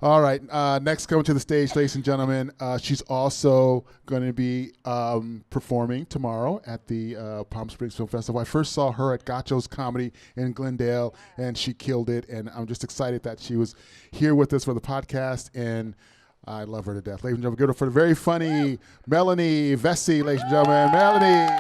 All right. Next, coming to the stage, ladies and gentlemen, she's also going to be performing tomorrow at the Palm Springs Film Festival. I first saw her at Gotcho's Comedy in Glendale, and she killed it. And I'm just excited that she was here with us for the podcast, and I love her to death. Ladies and gentlemen, give it up for the very funny Melanie Vesey, ladies and gentlemen. Melanie.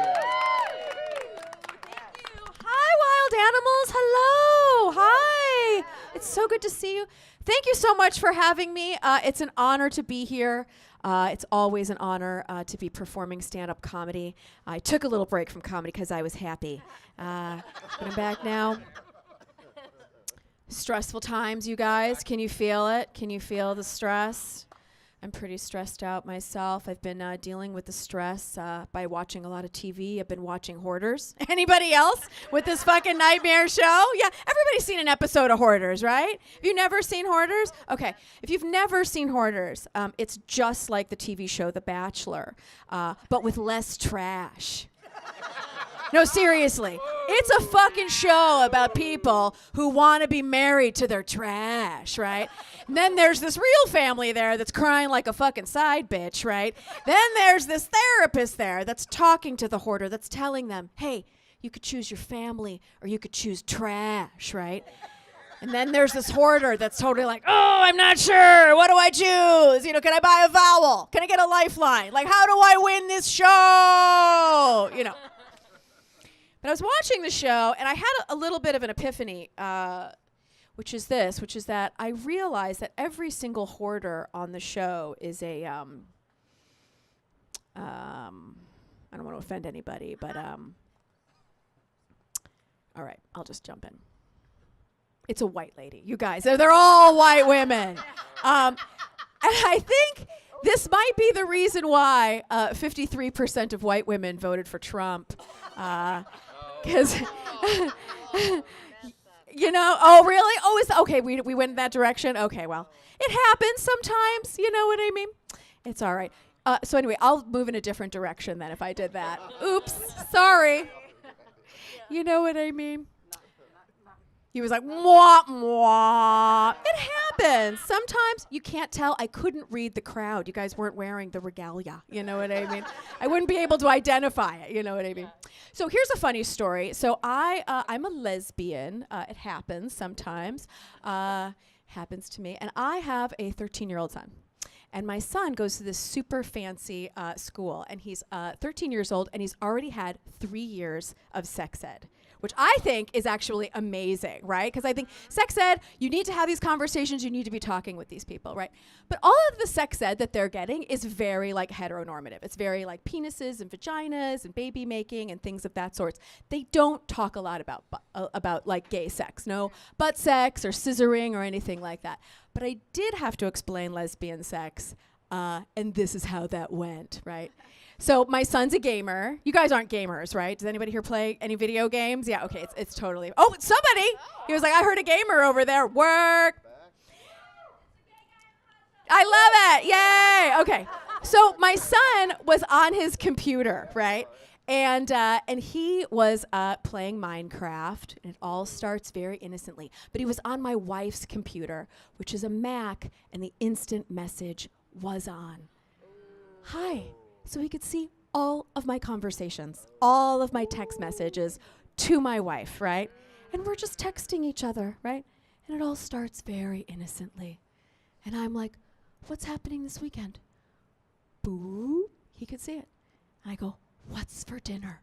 Hi, wild animals. Hello. Hi. It's so good to see you. Thank you so much for having me. It's an honor to be here. It's always an honor to be performing stand-up comedy. I took a little break from comedy because I was happy. But I'm back now. Stressful times, you guys. Can you feel it? Can you feel the stress? I'm pretty stressed out myself. I've been dealing with the stress by watching a lot of TV. I've been watching Hoarders. Anybody else with this fucking nightmare show? Yeah, everybody's seen an episode of Hoarders, right? Have you never seen Hoarders? Okay, if you've never seen Hoarders, it's just like the TV show The Bachelor, but with less trash. No, seriously. It's a fucking show about people who want to be married to their trash, right? And then there's this real family there that's crying like a fucking side bitch, right? Then there's this therapist there that's talking to the hoarder, that's telling them, hey, you could choose your family or you could choose trash, right? And then there's this hoarder that's totally like, oh, I'm not sure. What do I choose? You know, can I buy a vowel? Can I get a lifeline? Like, how do I win this show? You know. But I was watching the show, and I had a little bit of an epiphany, which is that I realized that every single hoarder on the show is a, I don't want to offend anybody, but, all right, I'll just jump in. It's a white lady, you guys. They're all white women. And I think this might be the reason why 53% of white women voted for Trump. Because, you know, oh, really? Oh, okay, we went in that direction? Okay, well, it happens sometimes, you know what I mean? It's all right. So anyway, I'll move in a different direction then if I did that. Oops, sorry. You know what I mean? He was like, mwah, mwah. It happens. Sometimes you can't tell. I couldn't read the crowd. You guys weren't wearing the regalia. You know what I mean? I wouldn't be able to identify it. You know what I mean? So here's a funny story. So I'm a lesbian. It happens sometimes. Happens to me. And I have a 13-year-old son. And my son goes to this super fancy school. And he's 13 years old. And he's already had 3 years of sex ed, which I think is actually amazing, right? Because I think sex ed, you need to have these conversations, you need to be talking with these people, right? But all of the sex ed that they're getting is very like heteronormative. It's very like penises and vaginas and baby making and things of that sort. They don't talk a lot about like gay sex, no butt sex or scissoring or anything like that. But I did have to explain lesbian sex, and this is how that went, right? So my son's a gamer. You guys aren't gamers, right? Does anybody here play any video games? Yeah, okay, it's totally. Oh, somebody! He was like, I heard a gamer over there. Work! I love it! Yay! Okay, so my son was on his computer, right? And he was playing Minecraft, and it all starts very innocently. But he was on my wife's computer, which is a Mac, and the instant message was on. Hi. So he could see all of my conversations, all of my text messages to my wife, right? And we're just texting each other, right? And it all starts very innocently. And I'm like, what's happening this weekend? Boop. He could see it. And I go, what's for dinner?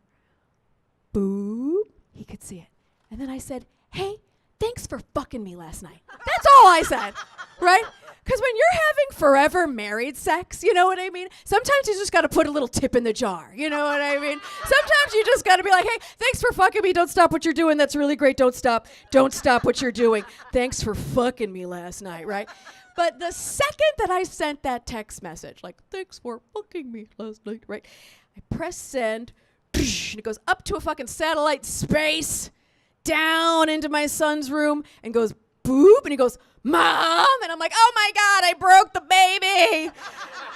Boop. He could see it. And then I said, hey, thanks for fucking me last night. That's all I said, right? Because when you're having forever married sex, you know what I mean? Sometimes you just got to put a little tip in the jar. You know what I mean? Sometimes you just got to be like, hey, thanks for fucking me. Don't stop what you're doing. That's really great. Don't stop. Don't stop what you're doing. Thanks for fucking me last night, right? But the second that I sent that text message, like, thanks for fucking me last night, right? I press send, and it goes up to a fucking satellite space, down into my son's room, and goes boop, and he goes, Mom! And I'm like, oh my God, I broke the baby.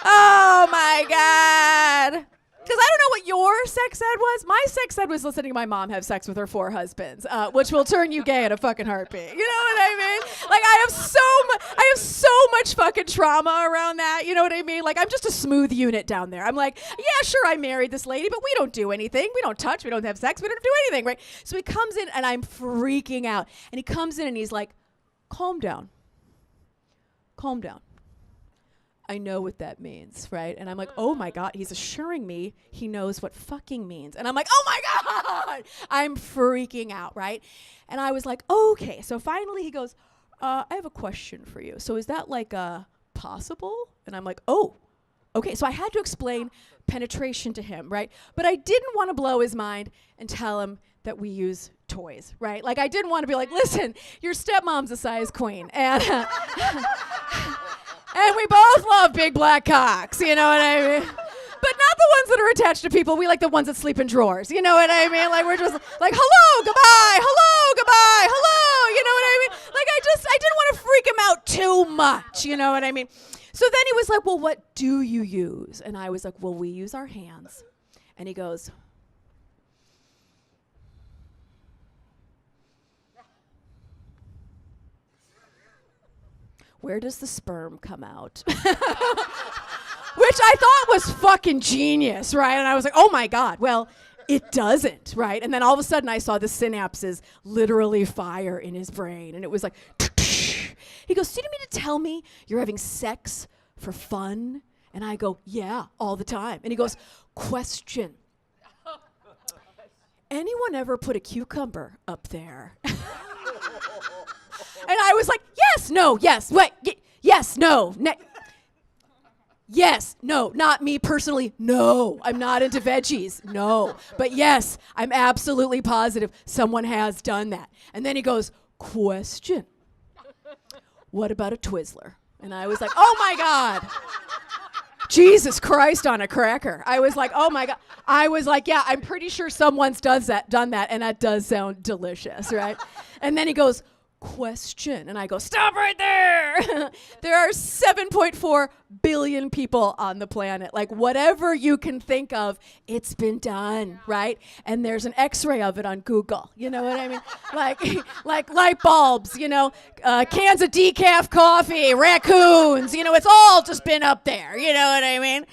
Oh my God. Because I don't know what your sex ed was? My sex ed was listening to my mom have sex with her 4 husbands, which will turn you gay in a fucking heartbeat. You know what I mean? Like, I have so much fucking trauma around that. You know what I mean? Like, I'm just a smooth unit down there. I'm like, yeah, sure, I married this lady, but we don't do anything. We don't touch. We don't have sex. We don't do anything, right? So he comes in, and I'm freaking out. And he comes in, and he's like, calm down. Calm down. I know what that means, right? And I'm like, oh my God, he's assuring me he knows what fucking means. And I'm like, oh my God, I'm freaking out, right? And I was like, okay. So finally he goes, I have a question for you. So is that like possible? And I'm like, oh, okay. So I had to explain penetration to him, right? But I didn't want to blow his mind and tell him that we use toys, right? Like, I didn't want to be like, listen, your stepmom's a size queen. And and we both love big black cocks, you know what I mean? But not the ones that are attached to people. We like the ones that sleep in drawers, you know what I mean? Like, we're just like, hello, goodbye, hello, you know what I mean? Like, I didn't want to freak him out too much, you know what I mean? So then he was like, well, what do you use? And I was like, well, we use our hands. And he goes, where does the sperm come out? Which I thought was fucking genius, right? And I was like, oh my God, well, it doesn't, right? And then all of a sudden I saw the synapses literally fire in his brain. And it was like, he goes, so you mean to tell me you're having sex for fun? And I go, yeah, all the time. And he goes, question. Anyone ever put a cucumber up there? And I was like, yes, no, yes, wait, yes, no, yes, no, not me personally, no, I'm not into veggies, no, but yes, I'm absolutely positive someone has done that. And then he goes, question, what about a Twizzler? And I was like, oh my God, Jesus Christ on a cracker. I was like, oh my God. I was like, yeah, I'm pretty sure someone's done that, and that does sound delicious, right? And then he goes, question. And I go, stop right there. There are 7.4 billion people on the planet. Like, whatever you can think of, it's been done, right? And there's an x-ray of it on Google. You know what I mean? like light bulbs, you know, cans of decaf coffee, raccoons, you know, it's all just been up there. You know what I mean?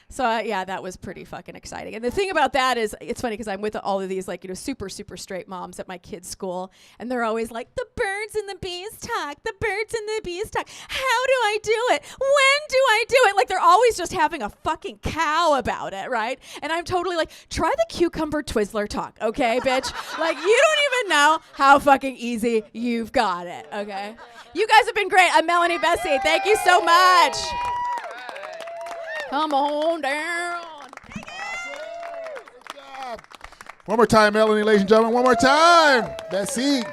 So yeah, that was pretty fucking exciting. And the thing about that is, it's funny because I'm with all of these, like, you know, super, super straight moms at my kids' school, and they're always like, the birds and the bees talk, the birds and the bees talk. How do I do it? When do I do it? Like, they're always just having a fucking cow about it, right? And I'm totally like, try the cucumber Twizzler talk, okay, bitch? Like, you don't even know how fucking easy you've got it, okay? You guys have been great. I'm Melanie Vesey. Thank you so much. Come on down. Good job. One more time, Melanie, ladies and gentlemen. One more time. That's it.